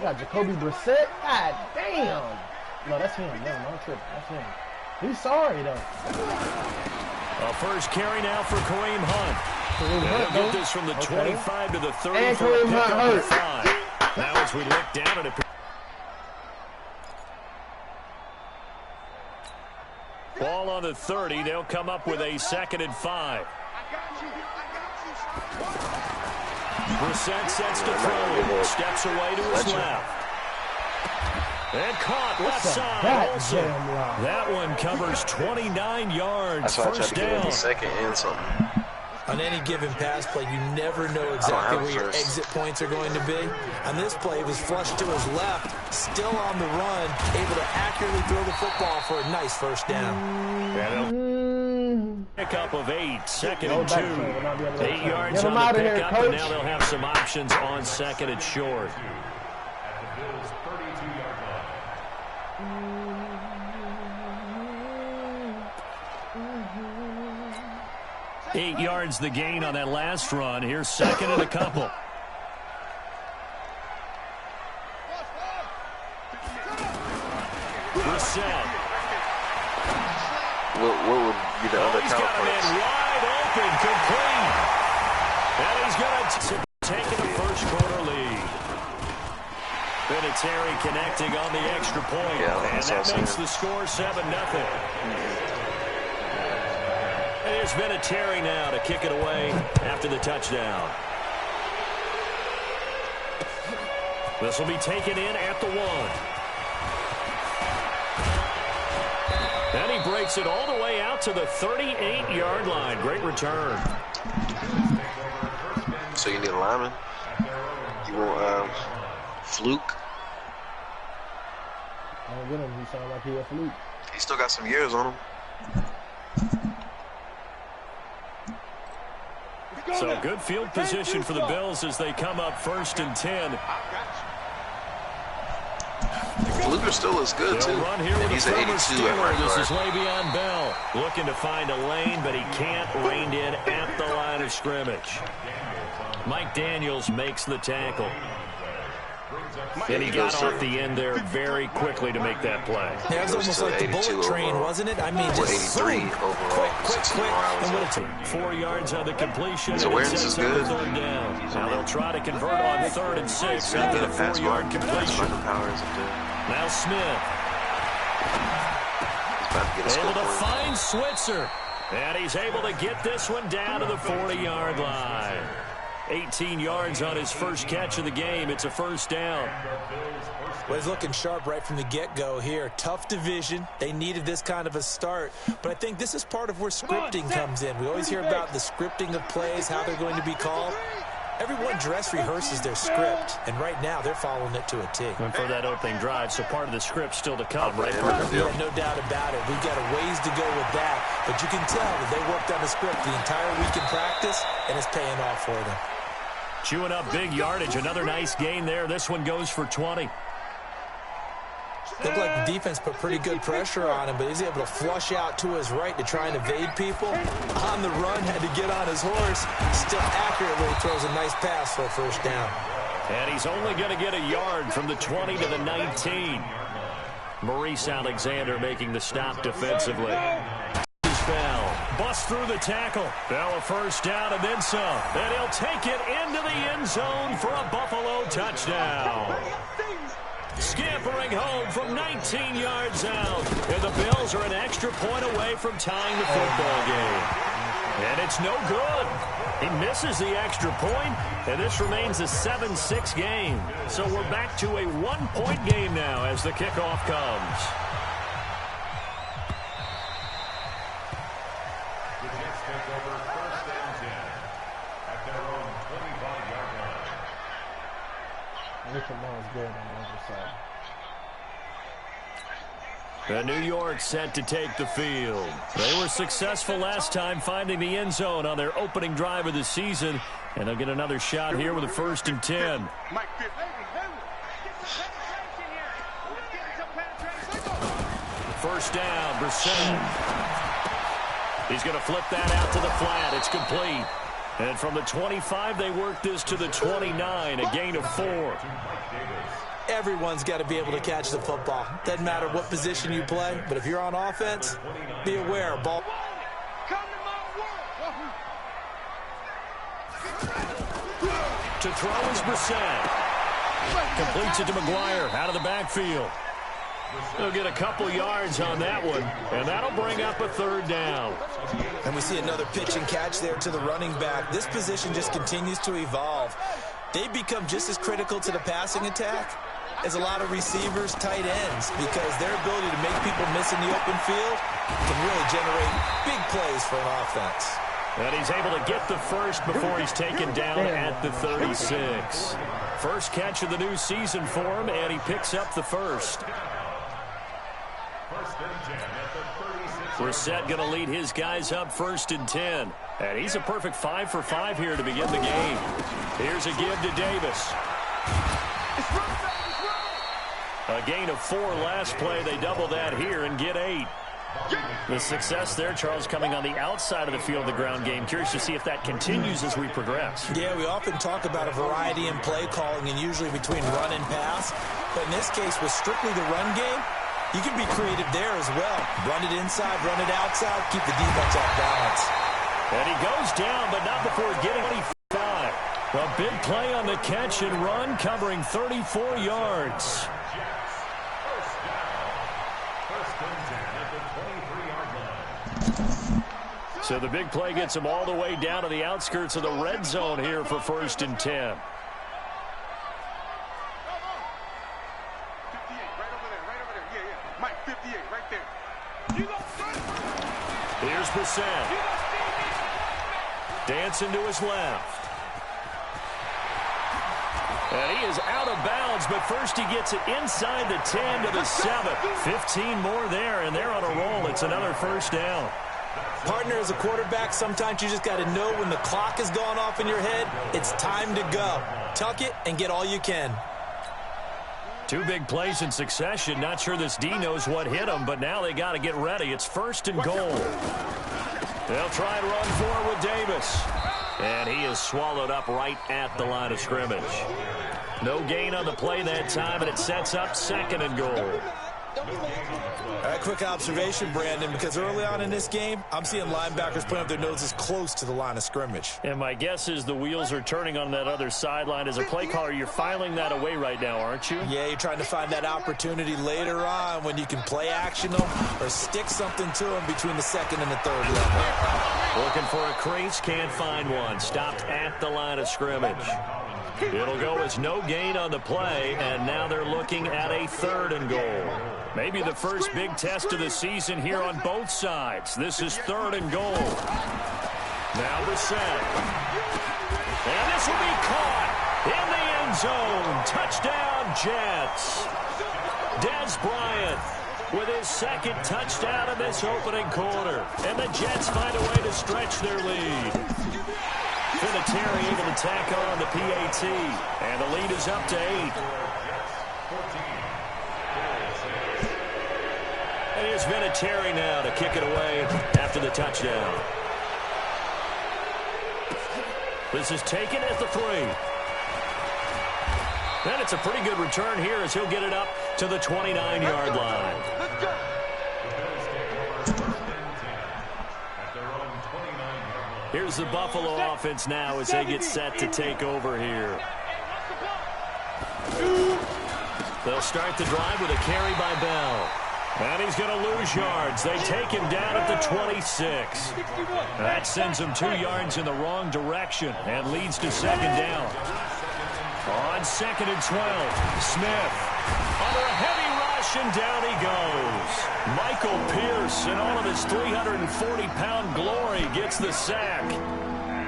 You got Jacoby Brissett. God damn. No, that's him. No, no trip. That's him. He's sorry though. A first carry now for Kareem Hunt. They'll get this from the 25 to the 30 and for a Kareem pickup Hunt of 5. Now as we look down at it. Ball on the 30. They'll come up with a 2nd and 5. Brissett sets to throw. Steps away to his left. And caught left side also. That one covers 29 yards. First down. Second and something. On any given pass play, you never know exactly where your exit points are going to be. On this play, it was flushed to his left, still on the run, able to accurately throw the football for a nice first down. Pickup of 8, 2nd and 2. 8 yards on the pickup, and now they'll have some options on 2nd and short. 8 yards the gain on that last run. Here's 2nd and a couple. Brissett. What would be the other he's got a man wide open, complete. And he's going to take a first-quarter lead. Vinatieri connecting on the extra point. And that makes the score 7-0. Here's Vinatieri now to kick it away after the touchdown. This will be taken in at the 1. And he breaks it all the way out to the 38-yard line. Great return. So you need a lineman? You want Fluke? I don't get him. He sounds like he a Fluke. He still got some years on him. So good field position for the Bills as they come up 1st and 10. Fluker still looks good, too. Run here and he's an 82 at right This guard. is Le'Veon Bell looking to find a lane, but he can't. Reined in at the line of scrimmage. Mike Daniels makes the tackle. And he got off the end there very quickly to make that play. Yeah, it was almost like the bullet train, wasn't it? I mean, just 83 overall. quick. 4 yards on the completion. His awareness is good. 3rd down. Now they'll try to convert on 3rd and 6 after the 4-yard completion. Now Smith. Able to find Switzer. And he's able to get this one down to the 40-yard line. 18 yards on his first catch of the game. It's a first down. Well, he's looking sharp right from the get-go here. Tough division. They needed this kind of a start. But I think this is part of where scripting comes in. We always hear about the scripting of plays, how they're going to be called. Everyone dress rehearses their script, and right now they're following it to a T. And for that opening drive, so part of the script still to come, right? Yeah, no doubt about it. We've got a ways to go with that, but you can tell that they worked on the script the entire week in practice, and it's paying off for them. Chewing up big yardage. Another nice gain there. This one goes for 20. Looked like the defense put pretty good pressure on him, but he's able to flush out to his right to try and evade people. On the run, had to get on his horse. Still accurately throws a nice pass for a first down. And he's only going to get a yard from the 20 to the 19. Maurice Alexander making the stop defensively. Bell busts through the tackle. Bell a first down and then some. And he'll take it into the end zone for a Buffalo touchdown. Scampering home from 19 yards out. And the Bills are an extra point away from tying the football game. And it's no good. He misses the extra point, and this remains a 7-6 game. So we're back to a 1-point game now as the kickoff comes. The New York set to take the field. They were successful last time finding the end zone on their opening drive of the season, and they'll get another shot here with a 1st and 10. First down, Brissett. He's going to flip that out to the flat. It's complete. And from the 25, they work this to the 29, a gain of 4. Everyone's got to be able to catch the football. Doesn't matter what position you play, but if you're on offense, be aware. Ball. To throw is Brissett. Completes it to McGuire out of the backfield. He'll get a couple yards on that one, and that'll bring up a 3rd down. And we see another pitch and catch there to the running back. This position just continues to evolve. They become just as critical to the passing attack as a lot of receivers, tight ends, because their ability to make people miss in the open field can really generate big plays for an offense. And he's able to get the first before he's taken down at the 36. First catch of the new season for him, and he picks up the first. Brissett going to lead his guys up 1st and 10. And he's a perfect 5 for 5 here to begin the game. Here's a give to Davis. A gain of 4 last play. They double that here and get 8. The success there, Charles, coming on the outside of the field of the ground game. Curious to see if that continues as we progress. Yeah, we often talk about a variety in play calling and usually between run and pass. But in this case, with strictly the run game, you can be creative there as well. Run it inside, run it outside, keep the defense off balance. And he goes down, but not before getting 25. A big play on the catch and run, covering 34 yards. So the big play gets him all the way down to the outskirts of the red zone here for 1st and 10. Here's Brissett. Dancing to his left. And he is out of bounds, but first he gets it inside the 10 to the 7. 15 more there, and they're on a roll. It's another 1st down. Partner, as a quarterback, sometimes you just got to know when the clock has gone off in your head, it's time to go. Tuck it and get all you can. 2 big plays in succession. Not sure this D knows what hit him, but now they got to get ready. It's 1st and goal. They'll try and run for it with Davis. And he is swallowed up right at the line of scrimmage. No gain on the play that time, and it sets up 2nd and goal. A quick observation, Brandon, because early on in this game, I'm seeing linebackers putting up their noses close to the line of scrimmage. And my guess is the wheels are turning on that other sideline. As a play caller, you're filing that away right now, aren't you? Yeah, you're trying to find that opportunity later on when you can play action them or stick something to them between the 2nd and the 3rd level. Looking for a crease, can't find one. Stopped at the line of scrimmage. It'll go as no gain on the play, and now they're looking at a 3rd and goal. Maybe the first big test of the season here on both sides. This is 3rd and goal. Now Brissett. And this will be caught in the end zone. Touchdown, Jets. Dez Bryant with his 2nd touchdown in this opening quarter. And the Jets find a way to stretch their lead. Vinatieri able to tack on the PAT. And the lead is up to 8. And here's Vinatieri now to kick it away after the touchdown. This is taken at the 3. And it's a pretty good return here as he'll get it up to the 29-yard line. Here's the Buffalo offense now as they get set to take over here. They'll start the drive with a carry by Bell. And he's going to lose yards. They take him down at the 26. That sends him 2 yards in the wrong direction and leads to 2nd down. On 2nd and 12, Smith under a heavy rush, and down he goes. Michael Pierce, in all of his 340-pound glory, gets the sack.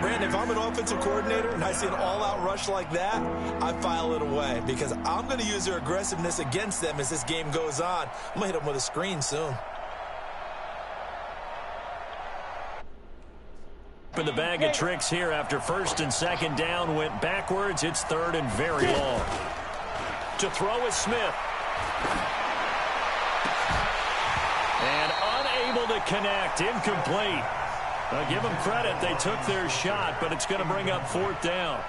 Brandon, if I'm an offensive coordinator and I see an all-out rush like that, I file it away because I'm going to use their aggressiveness against them as this game goes on. I'm going to hit them with a screen soon. In the bag of tricks here after 1st and 2nd down went backwards. It's 3rd and very long. To throw is Smith. And unable to connect. Incomplete. I'll give them credit. They took their shot, but it's going to bring up 4th down.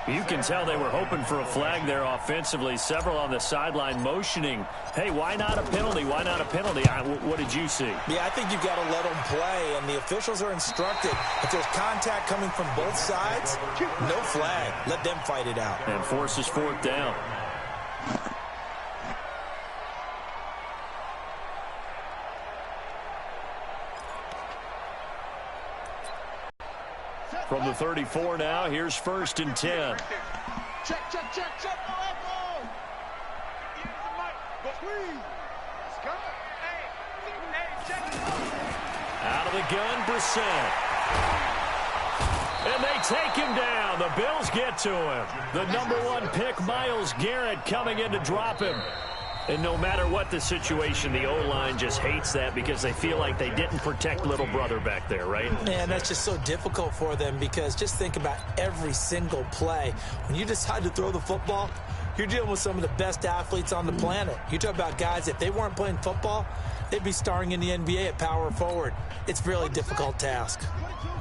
You can tell they were hoping for a flag there offensively. Several on the sideline motioning, hey, why not a penalty? Why not a penalty? What did you see? Yeah, I think you've got to let them play, and the officials are instructed. If there's contact coming from both sides, no flag. Let them fight it out. And forces fourth down. From the 34 now, here's 1st and 10. Check. Out of the gun, Brissett. And they take him down. The Bills get to him. The #1 pick, Myles Garrett, coming in to drop him. And no matter what the situation, the O-line just hates that because they feel like they didn't protect little brother back there, right? Man, that's just so difficult for them because just think about every single play. When you decide to throw the football, you're dealing with some of the best athletes on the planet. You talk about guys, if they weren't playing football, they'd be starring in the NBA at power forward. It's a really difficult task.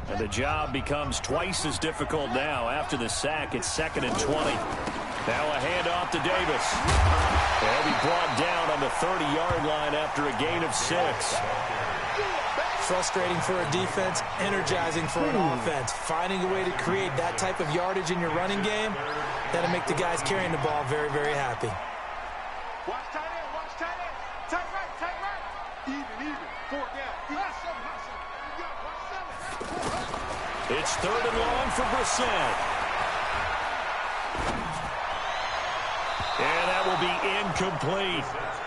And the job becomes twice as difficult now. After the sack, it's 2nd and 20. Now a handoff to Davis. They'll be brought down on the 30-yard line after a gain of 6. Frustrating for a defense, energizing for an offense. Finding a way to create that type of yardage in your running game, that'll make the guys carrying the ball very, very happy. Watch tight end. Tight right. Even. 4 down. It's 3rd and long for Brissett. And that will be incomplete.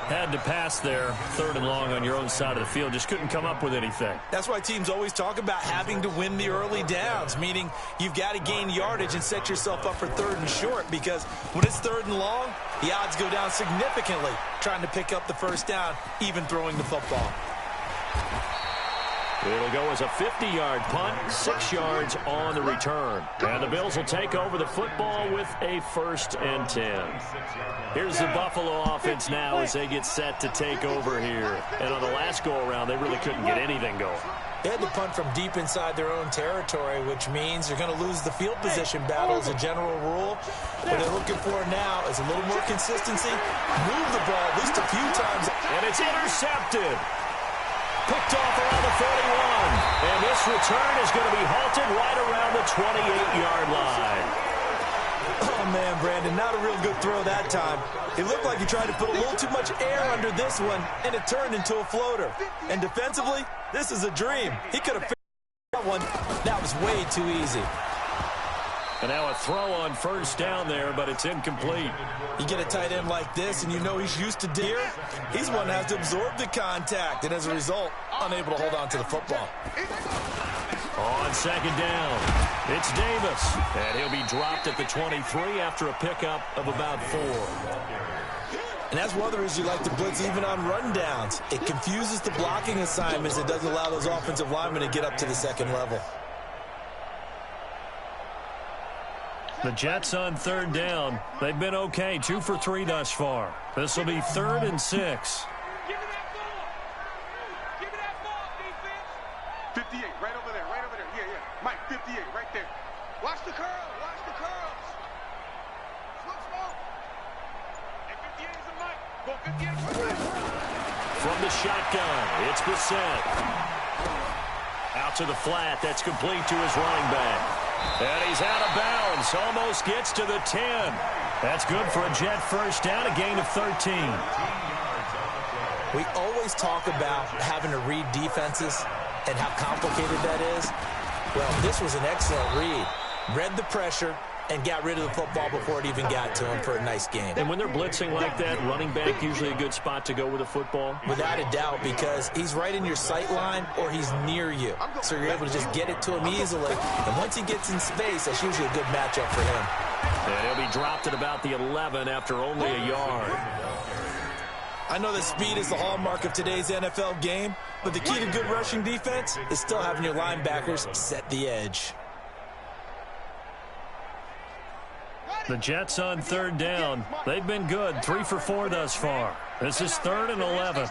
Had to pass there. 3rd and long on your own side of the field. Just couldn't come up with anything. That's why teams always talk about having to win the early downs, meaning you've got to gain yardage and set yourself up for 3rd and short, because when it's 3rd and long, the odds go down significantly trying to pick up the 1st down, even throwing the football. It'll go as a 50-yard punt, 6 yards on the return. And the Bills will take over the football with a 1st and 10. Here's the Buffalo offense now as they get set to take over here. And on the last go-around, they really couldn't get anything going. They had to punt from deep inside their own territory, which means they're going to lose the field position battle as a general rule. What they're looking for now is a little more consistency, move the ball at least a few times. And it's intercepted. Picked off around the 41. And this return is going to be halted right around the 28-yard line. Oh, man, Brandon, not a real good throw that time. It looked like he tried to put a little too much air under this one, and it turned into a floater. And defensively, this is a dream. He could have figured that one. That was way too easy. And now a throw on 1st down there, but it's incomplete. You get a tight end like this, and you know he's used to deer. He's one that has to absorb the contact, and as a result, unable to hold on to the football. On 2nd down, it's Davis. And he'll be dropped at the 23 after a pickup of about 4. And that's one of the reasons you like to blitz even on rundowns. It confuses the blocking assignments. It doesn't allow those offensive linemen to get up to the 2nd level. The Jets on 3rd down. They've been okay, 2 for 3 thus far. This will be 3rd and 6. Give me that ball, defense. 58, right over there. Yeah. Mike, 58, right there. Watch the curls. Smoke. And 58 is a Mike. Go 58. From the shotgun, it's Brissett. Out to the flat. That's complete to his running back. And he's out of bounds. Almost gets to the 10. That's good for a Jet 1st down, a gain of 13. We always talk about having to read defenses and how complicated that is. Well, this was an excellent read. Read the pressure and got rid of the football before it even got to him for a nice game. And when they're blitzing like that, running back usually a good spot to go with a football? Without a doubt, because he's right in your sight line or he's near you. So you're able to just get it to him easily. And once he gets in space, that's usually a good matchup for him. And he'll be dropped at about the 11 after only a yard. I know that speed is the hallmark of today's NFL game, but the key to good rushing defense is still having your linebackers set the edge. The Jets on 3rd down. They've been good, 3 for 4 thus far. This is 3rd and 11.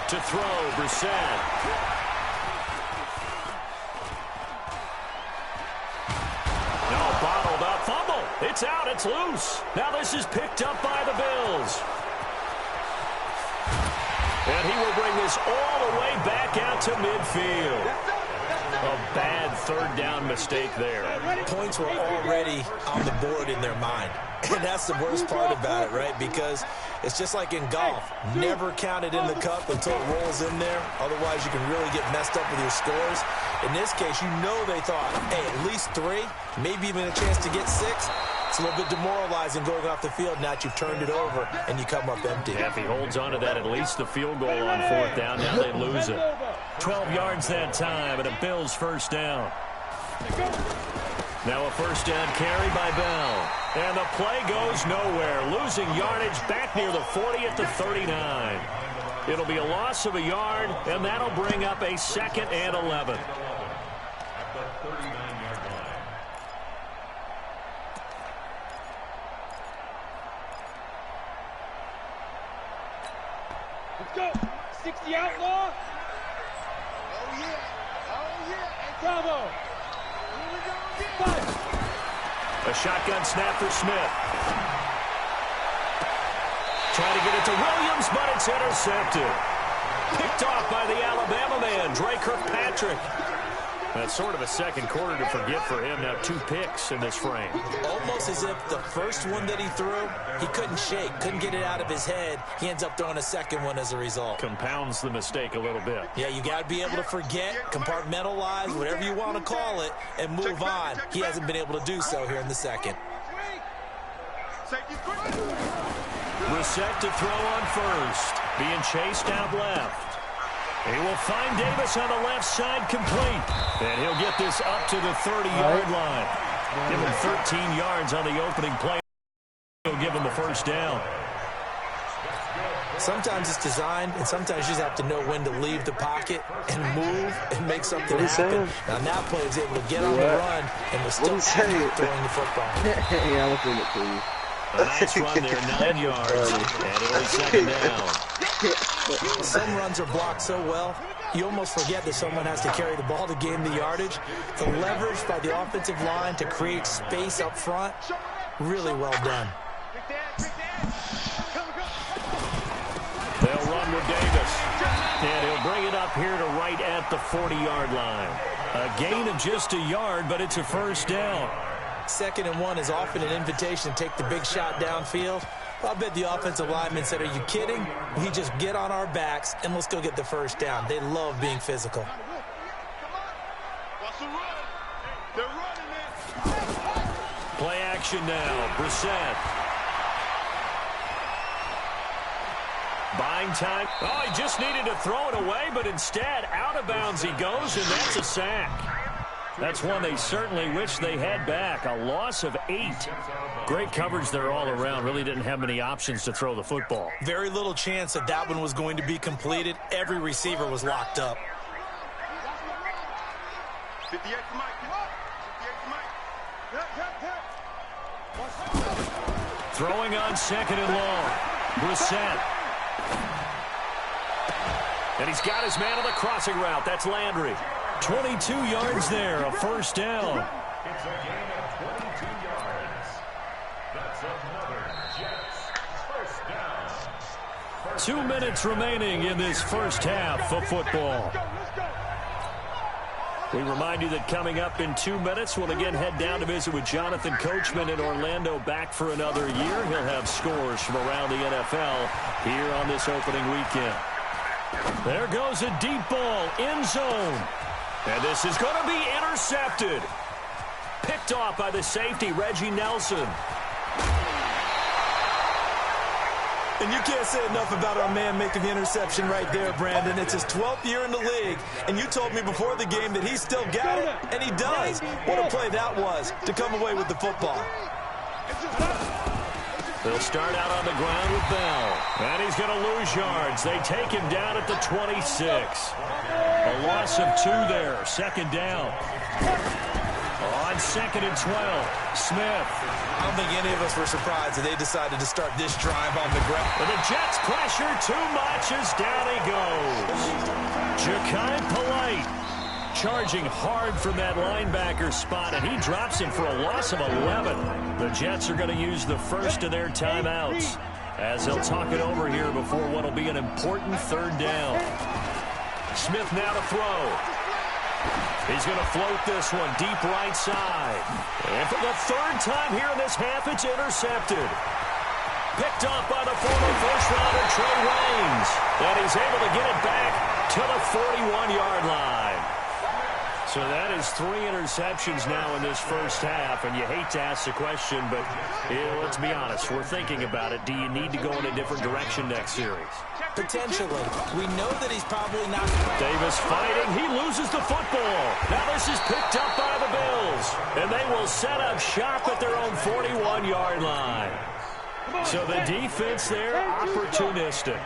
To throw, Brissett. It's out. It's loose. Now this is picked up by the Bills. And he will bring this all the way back out to midfield. A bad third down mistake there. Points were already on the board in their mind. And that's the worst part about it, right? Because it's just like in golf. Never count it in the cup until it rolls in there. Otherwise, you can really get messed up with your scores. In this case, you know they thought, hey, at least 3, maybe even a chance to get 6. It's a little bit demoralizing going off the field now that you've turned it over and you come up empty. Yeah, if he holds on to that, at least the field goal on 4th down. Now they lose it. 12 yards that time and a Bills first down. Now a first down carry by Bell. And the play goes nowhere. Losing yardage back near the 40 at the 39. It'll be a loss of a yard, and that'll bring up a 2nd and 11. Let's go. 60 outlaw. Oh, yeah. Oh, yeah. Bravo. Here we go again. A shotgun snap for Smith. Trying to get it to Williams, but it's intercepted. Picked off by the Alabama man, Dre Kirkpatrick. That's sort of a second quarter to forget for him. Now 2 picks in this frame. Almost as if the first one that he threw, he couldn't shake, couldn't get it out of his head. He ends up throwing a second one as a result. Compounds the mistake a little bit. Yeah, you got to be able to forget, compartmentalize, whatever you want to call it, and move on. He hasn't been able to do so here in the second. Brissett to throw on first. Being chased out left. He will find Davis on the left side complete. And he'll get this up to the 30-yard line. Give him 13 yards on the opening play. He'll give him the first down. Sometimes it's designed, and sometimes you just have to know when to leave the pocket and move and make something happen. Now that player is able to get on the run and was still accurate throwing the football. Yeah, I'm looking at you. A nice run there, 9 yards, and it'll be 2nd down. Some runs are blocked so well, you almost forget that someone has to carry the ball to gain the yardage. The leverage by the offensive line to create space up front, really well done. They'll run with Davis, and he'll bring it up here to right at the 40-yard line. A gain of just a yard, but it's a first down. 2nd and 1 is often an invitation to take the big shot downfield. I bet the offensive lineman said, are you kidding? We just get on our backs and let's go get the first down. They love being physical. Play action now. Brissett. Buying time. Oh, he just needed to throw it away, but instead, out of bounds he goes, and that's a sack. That's one they certainly wish they had back. A loss of 8. Great coverage there all around. Really didn't have many options to throw the football. Very little chance that that one was going to be completed. Every receiver was locked up. 58 for Mike. 58 for Mike. Throwing on 2nd and long. Brissett. And he's got his man on the crossing route. That's Landry. 22 yards there, a first down. It's a gain of 22 yards. That's another Jets first down. 2 minutes remaining in this first half of football. We remind you that coming up in 2 minutes, we'll again head down to visit with Jonathan Coachman in Orlando, back for another year. He'll have scores from around the NFL here on this opening weekend. There goes a deep ball, end zone. And this is going to be intercepted. Picked off by the safety, Reggie Nelson. And you can't say enough about our man making the interception right there, Brandon. It's his 12th year in the league, and you told me before the game that he still got it, and he does. What a play that was to come away with the football. They'll start out on the ground with Bell. And he's going to lose yards. They take him down at the 26. A loss of 2 there. 2nd down. On 2nd and 12. Smith. I don't think any of us were surprised that they decided to start this drive on the ground. And the Jets pressure too much as down he goes. Ja'Kai Polite. Charging hard from that linebacker spot, and he drops him for a loss of 11. The Jets are going to use the first of their timeouts as they'll talk it over here before what will be an important third down. Smith now to throw. He's going to float this one deep right side. And for the third time here in this half, it's intercepted. Picked off by the former first-rounder Trey Waynes. And he's able to get it back to the 41-yard line. So that is 3 interceptions now in this first half, and you hate to ask the question, but let's be honest, we're thinking about it. Do you need to go in a different direction next series? Potentially. We know that he's probably not. Davis fighting. He loses the football. Now this is picked up by the Bills, and they will set up shop at their own 41-yard line. So the defense there, opportunistic.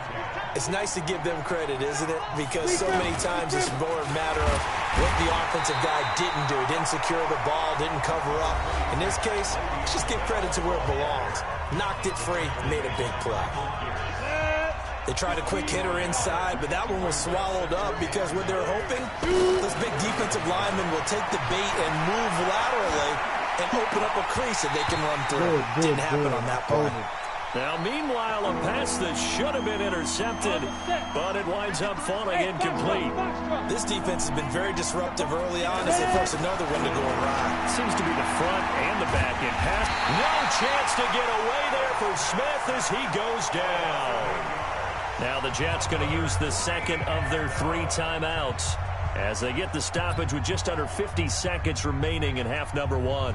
It's nice to give them credit, isn't it? Because so many times it's more a matter of what the offensive guy didn't do. Didn't secure the ball, didn't cover up. In this case, let's just give credit to where it belongs. Knocked it free, made a big play. They tried a quick hitter inside, but that one was swallowed up because what they're hoping, this big defensive lineman will take the bait and move laterally and open up a crease that they can run through. Didn't happen on that play. Now, meanwhile, a pass that should have been intercepted, but it winds up falling incomplete. This defense has been very disruptive early on as they force another one to go awry. Seems to be the front and the back end pass. No chance to get away there for Smith as he goes down. Now the Jets going to use the second of their 3 timeouts as they get the stoppage with just under 50 seconds remaining in half number 1.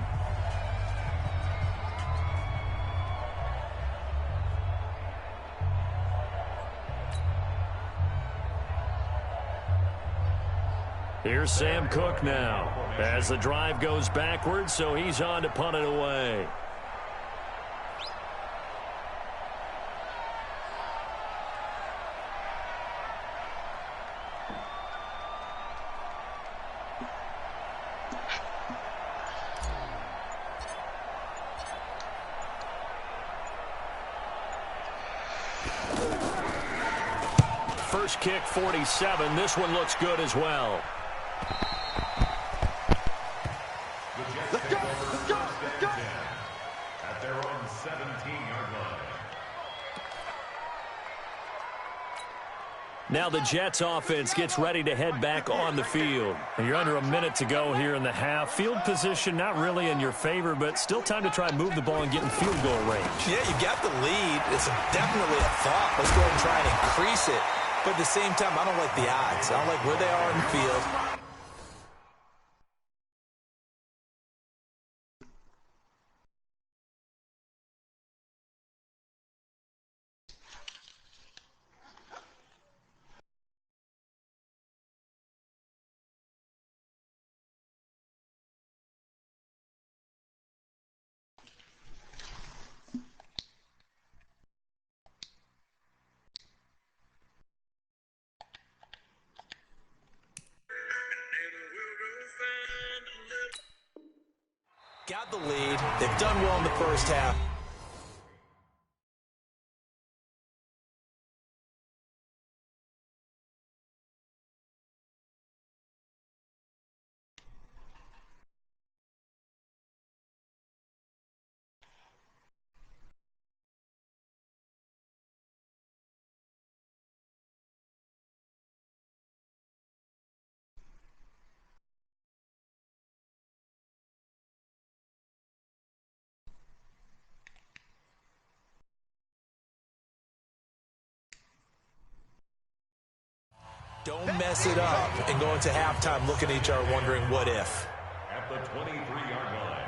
Here's Sam Cook now as the drive goes backwards, so he's on to punt it away. First kick, 47. This one looks good as well. Let's go! Let's go! Let's go! At their own 17-yard line. Now the Jets offense gets ready to head back on the field. You're under a minute to go here in the half. Field position not really in your favor, but still time to try and move the ball and get in field goal range. Yeah, you got the lead. It's definitely a thought. Let's go ahead and try and increase it. But at the same time, I don't like the odds. I don't like where they are in the field. Got the lead. They've done well in the first half. Don't mess it up and go into halftime looking at each other wondering what if. At the 23-yard line.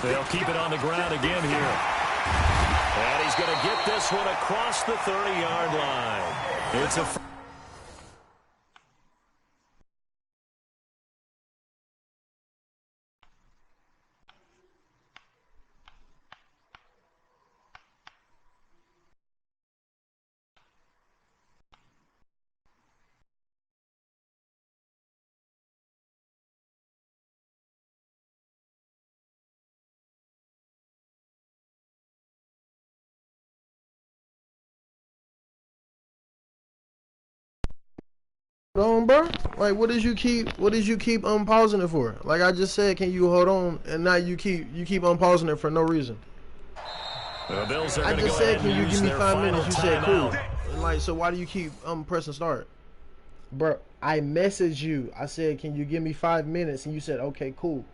They'll keep it on the ground again here. And he's going to get this one across the 30-yard line. It's a on, bro? Like, what did you keep pausing it for? Like I just said, can you hold on? And now you keep unpausing it for no reason. The Bills are I going to just go said, ahead can and you use give me their 5 final minutes? You said cool. timeout. And like, so why do you keep pressing start? Bro, I messaged you. I said, can you give me 5 minutes? And you said, okay, cool.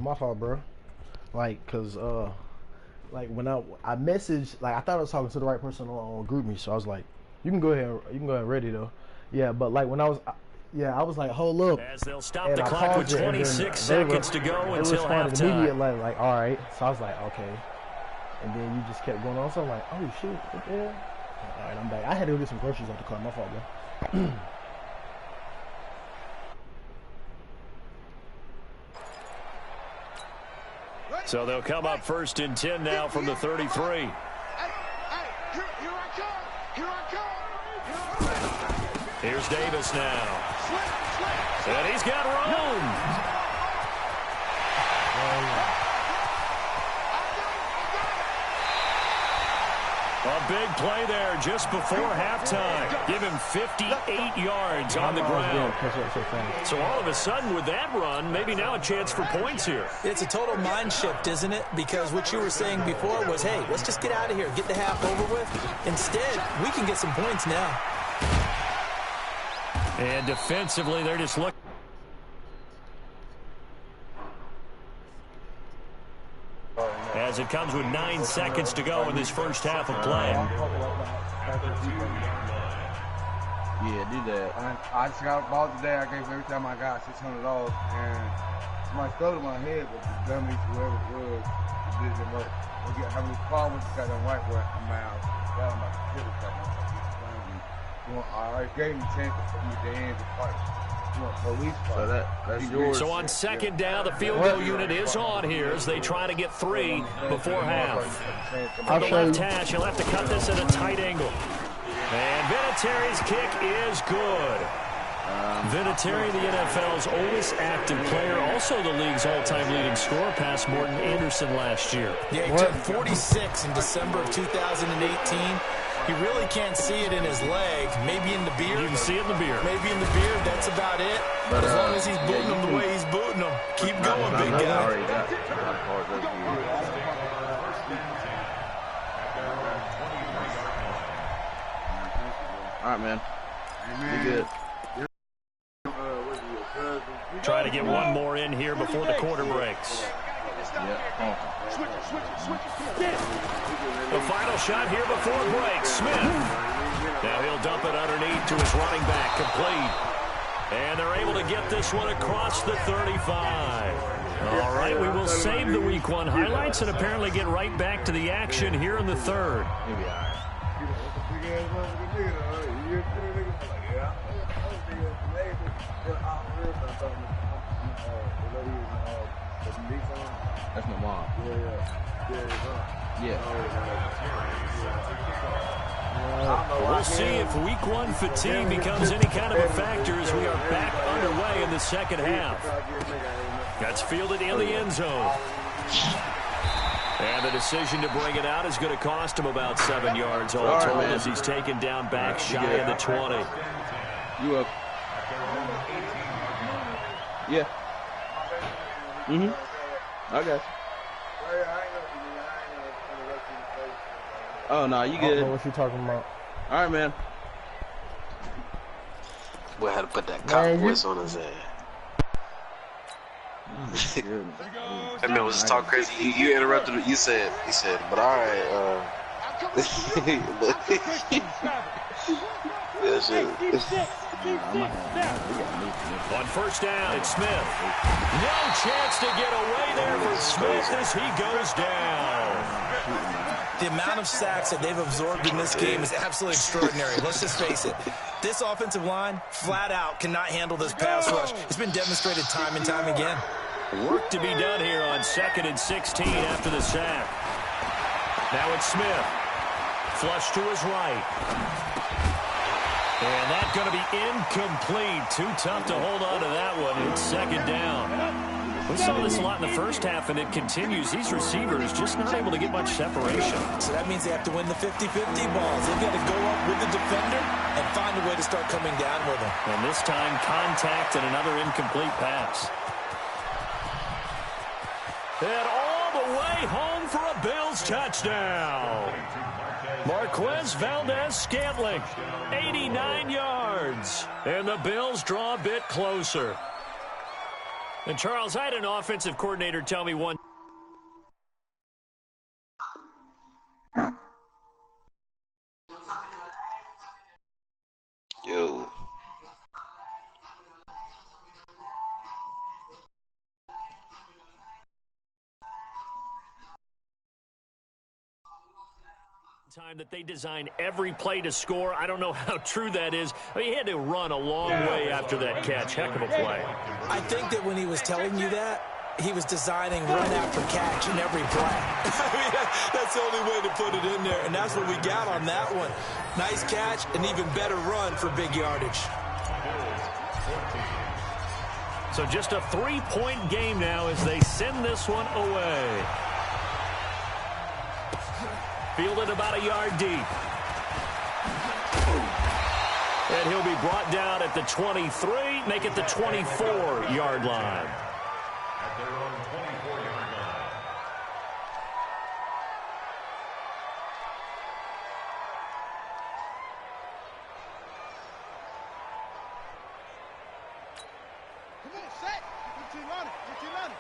my fault, bro. Like, cause like when I messaged, like I thought I was talking to the right person on GroupMe, so I was like, you can go ahead, ready though. Yeah, but like when I was like, hold up. As they'll stop the clock with 26 seconds to go until halftime. Like, all right. So I was like, okay. And then you just kept going on. So I'm like, oh shit, what the hell? All right, I'm back. I had to go get some groceries out the car. My fault, bro. So they'll come up 1st and 10 now from the 33. Here I come. Here's Davis now. And he's got room. A big play there just before halftime. Give him 58 yards on the ground. So all of a sudden with that run, maybe now a chance for points here. It's a total mind shift, isn't it? Because what you were saying before was, hey, let's just get out of here, get the half over with. Instead, we can get some points now. And defensively, they're just looking. As it comes with 9 seconds to go in this first half of play. Yeah, do that. I just got a ball today. I gave every time I got $600, and somebody stole it in my head, but the dummies, whoever it was, it didn't work. Look at how many followers got them right where I'm out. Got my computer something. I already gave me 10 for me to end the fight. So that's yours. So on 2nd down, the field goal unit is on here as they try to get 3 before half. From the left hash, he'll have to cut this at a tight angle. And Vinatieri's kick is good. Vinatieri, the NFL's oldest active player, also the league's all-time leading scorer, past Morton Anderson last year. Yeah, he turned 46 in December of 2018. He really can't see it in his leg. Maybe in the beard. You can see it in the beard. Maybe in the beard. That's about it. But as long as he's booting him the way he's booting him, keep going, big guy. All right, man. You good? Try to get one more in here before the quarter breaks. The final shot here before break. Smith. Now he'll dump it underneath to his running back. Complete. And they're able to get this one across the 35. All right, we will save the Week 1 highlights and apparently get right back to the action here in the 3rd. That's my mom. Yeah. We'll see if Week 1 fatigue becomes any kind of a factor as we are back underway in the 2nd half. That's fielded in the end zone. And the decision to bring it out is going to cost him about 7 yards all told as he's taken down back shy of the 20. You up? Yeah. I got you. Oh, no, you good. I don't know what you're talking about. All right, man. We'll have to put that cop voice on his ass. That man was just talking crazy. You interrupted him. He said, but all right, that shit. On 1st down, it's Smith. No chance to get away there for Smith as he goes down. The amount of sacks that they've absorbed in this game is absolutely extraordinary. Let's just face it. This offensive line, flat out, cannot handle this pass rush. It's been demonstrated time and time again. Work to be done here on 2nd and 16 after the sack. Now it's Smith. Flush to his right. And that's going to be incomplete. Too tough to hold on to that one. It's 2nd down. We saw this a lot in the first half, and it continues. These receivers just not able to get much separation. So that means they have to win the 50-50 balls. They've got to go up with the defender and find a way to start coming down with him. And this time, contact and another incomplete pass. And all the way home for a Bills touchdown. Marquez Valdez-Scantling, 89 yards. And the Bills draw a bit closer. And, Charles, I had an offensive coordinator tell me one. Yo. Time that they design every play to score. I don't know how true that is. I mean, he had to run a long way after that catch. Heck of a play. I think that when he was telling you that, he was designing run after catch in every play. I mean, that's the only way to put it in there, and that's what we got on that one. Nice catch, and even better run for big yardage. So just a 3-point game now as they send this one away. Fielded about a yard deep. And he'll be brought down at the 23, make it the 24-yard line. At their own 24-yard line. Come on, set. Get your running. Get your running.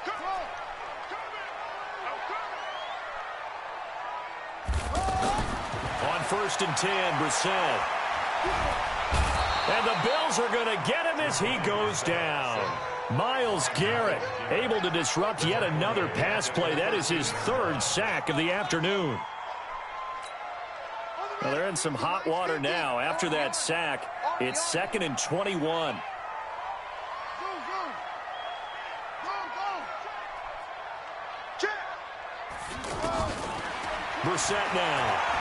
Come on. On 1st and 10, Brissett. And the Bills are going to get him as he goes down. Myles Garrett able to disrupt yet another pass play. That is his 3rd sack of the afternoon. Well, they're in some hot water now. After that sack, it's 2nd and 21. Brissett now.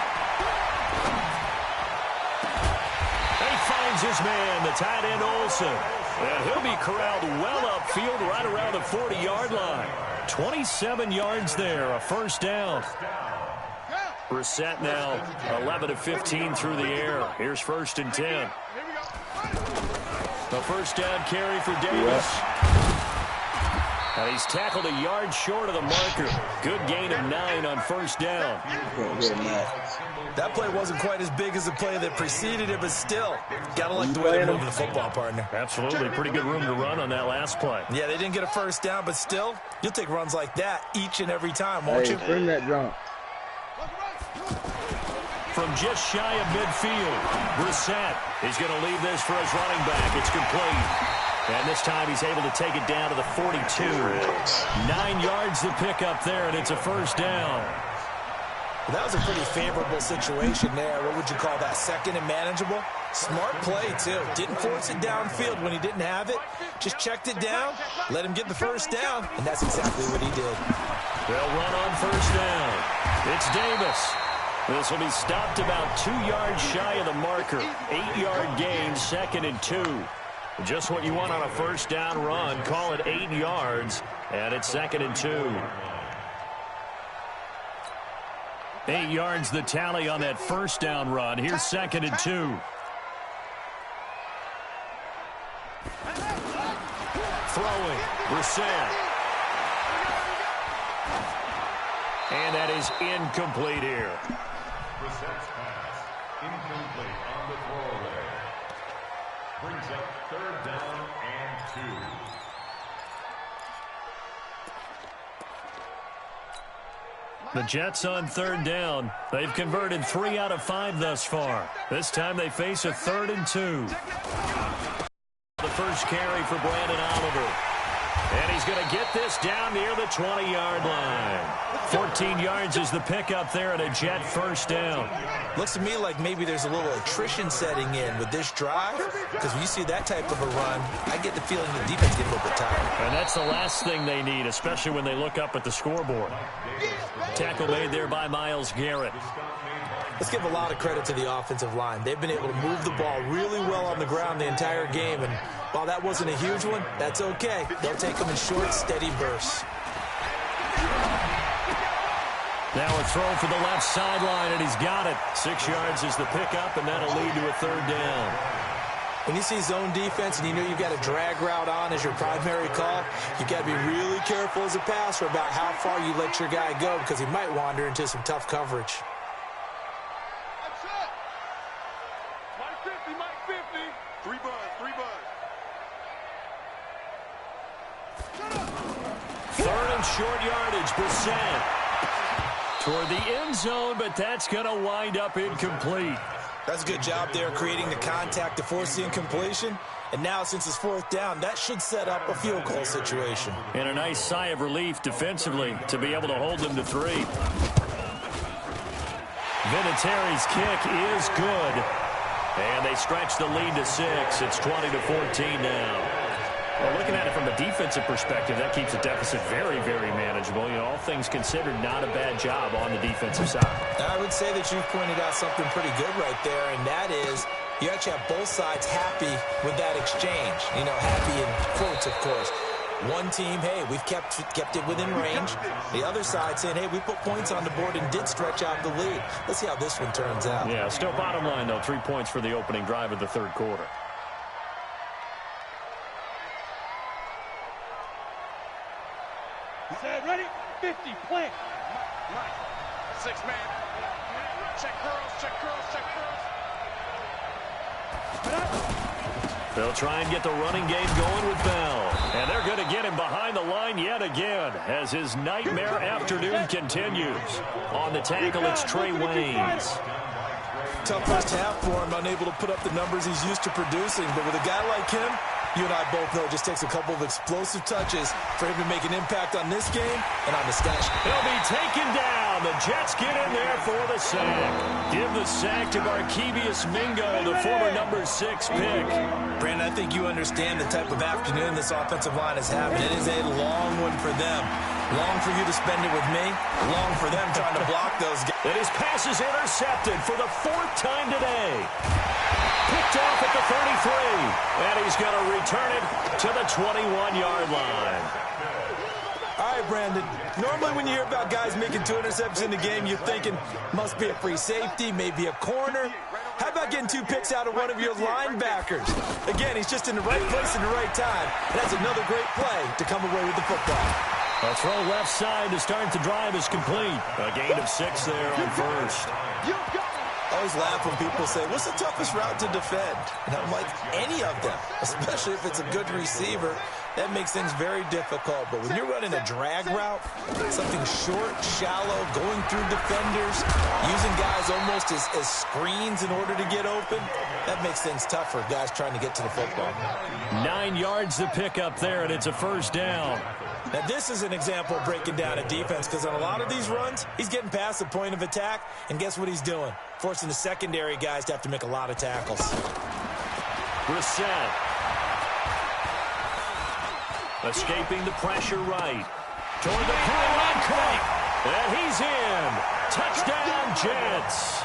He finds his man, the tight end Olsen. And he'll be corralled well upfield right around the 40-yard line. 27 yards there, a 1st down. Brissett now 11 of 15 through the air. Here's 1st and 10. The 1st down carry for Davis. And he's tackled a yard short of the marker. Good gain of 9 on 1st down. That play wasn't quite as big as the play that preceded it, but still, got to like the way they're moving the football, partner. Absolutely. Pretty good room to run on that last play. Yeah, they didn't get a 1st down, but still, you'll take runs like that each and every time, won't you? Bring that jump. From just shy of midfield, Brissett is going to leave this for his running back. It's complete. And this time he's able to take it down to the 42. 9 yards to pick up there, and it's a 1st down. Well, that was a pretty favorable situation there. What would you call that? 2nd and manageable? Smart play, too. Didn't force it downfield when he didn't have it. Just checked it down, let him get the 1st down, and that's exactly what he did. They'll run on 1st down. It's Davis. This will be stopped about 2 yards shy of the marker. 8-yard gain, 2nd and 2. Just what you want on a 1st down run. Call it 8 yards, and it's 2nd and 2. 8 yards the tally on that 1st down run. Here's 2nd and 2. Throwing, Brissett. And that is incomplete here. Brissett's pass, incomplete on the throwaway. Brings up 3rd down and 2. The Jets on 3rd down. They've converted 3 out of 5 thus far. This time they face a 3rd and 2. The 1st carry for Brandon Oliver. And he's going to get this down near the 20-yard line. 14 yards is the pickup there at a Jet 1st down. Looks to me like maybe there's a little attrition setting in with this drive, because when you see that type of a run, I get the feeling the defense gets a little bit tired. And that's the last thing they need, especially when they look up at the scoreboard. Tackle made there by Myles Garrett. Let's give a lot of credit to the offensive line. They've been able to move the ball really well on the ground the entire game, and while that wasn't a huge one, that's okay. They'll take them in short, steady bursts. Now a throw for the left sideline, and he's got it. 6 yards is the pickup, and that'll lead to a 3rd down. When you see zone defense and you know you've got a drag route on as your primary call, you've got to be really careful as a passer about how far you let your guy go, because he might wander into some tough coverage. Mike 50, Mike 50. 3 buds, 3 buds. short yardage. Brissett toward the end zone, but that's going to wind up incomplete. That's a good job there creating the contact to force the incompletion. And now, since it's fourth down, that should set up a field goal situation. And a nice sigh of relief defensively to be able to hold them to 3. Vinatieri's kick is good. And they stretch the lead to 6. It's 20-14 now. Well, looking at it from a defensive perspective, that keeps the deficit very, very manageable. You know, all things considered, not a bad job on the defensive side. I would say that you've pointed out something pretty good right there, and that is you actually have both sides happy with that exchange. You know, happy in quotes, of course. One team, hey, we've kept it within range. The other side saying, hey, we put points on the board and did stretch out the lead. Let's see how this one turns out. Yeah, still bottom line, though, 3 points for the opening drive of the third quarter. Set, ready, 50, play. Mike, 6-man. Check curls, check curls, check curls. They'll try and get the running game going with Bell. And they're going to get him behind the line yet again as his nightmare afternoon continues. On the tackle, it's Trey Waynes. Tough first half for him, unable to put up the numbers he's used to producing. But with a guy like him, you and I both know it just takes a couple of explosive touches for him to make an impact on this game and on the stat sheet. He'll be taken down. The Jets get in there for the sack. Give the sack to Barkevious Mingo, the former number 6 pick. Brandon, I think you understand the type of afternoon this offensive line is having. It is a long one for them. Long for you to spend it with me. Long for them trying to block those guys. And his pass is intercepted for the 4th time today. Picked off at the 33. And he's going to return it to the 21-yard line. All right, Brandon. Normally when you hear about guys making 2 interceptions in the game, you're thinking must be a free safety, maybe a corner. How about getting 2 picks out of one of your linebackers? Again, he's just in the right place at the right time. And that's another great play to come away with the football. A throw left side to start the drive is complete. A gain of 6 there on first. I always laugh when people say, what's the toughest route to defend? And I'm like, any of them, especially if it's a good receiver. That makes things very difficult. But when you're running a drag route, something short, shallow, going through defenders, using guys almost as screens in order to get open, that makes things tough for guys trying to get to the football. 9 yards to pick up there, and it's a first down. Now, this is an example of breaking down a defense because on a lot of these runs, he's getting past the point of attack, and guess what he's doing? Forcing the secondary guys to have to make a lot of tackles. Brissett. Escaping the pressure right. Toward the pylon quick. And he's in. Touchdown, Jets.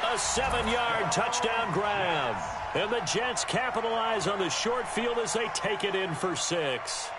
A 7-yard touchdown grab. And the Jets capitalize on the short field as they take it in for 6.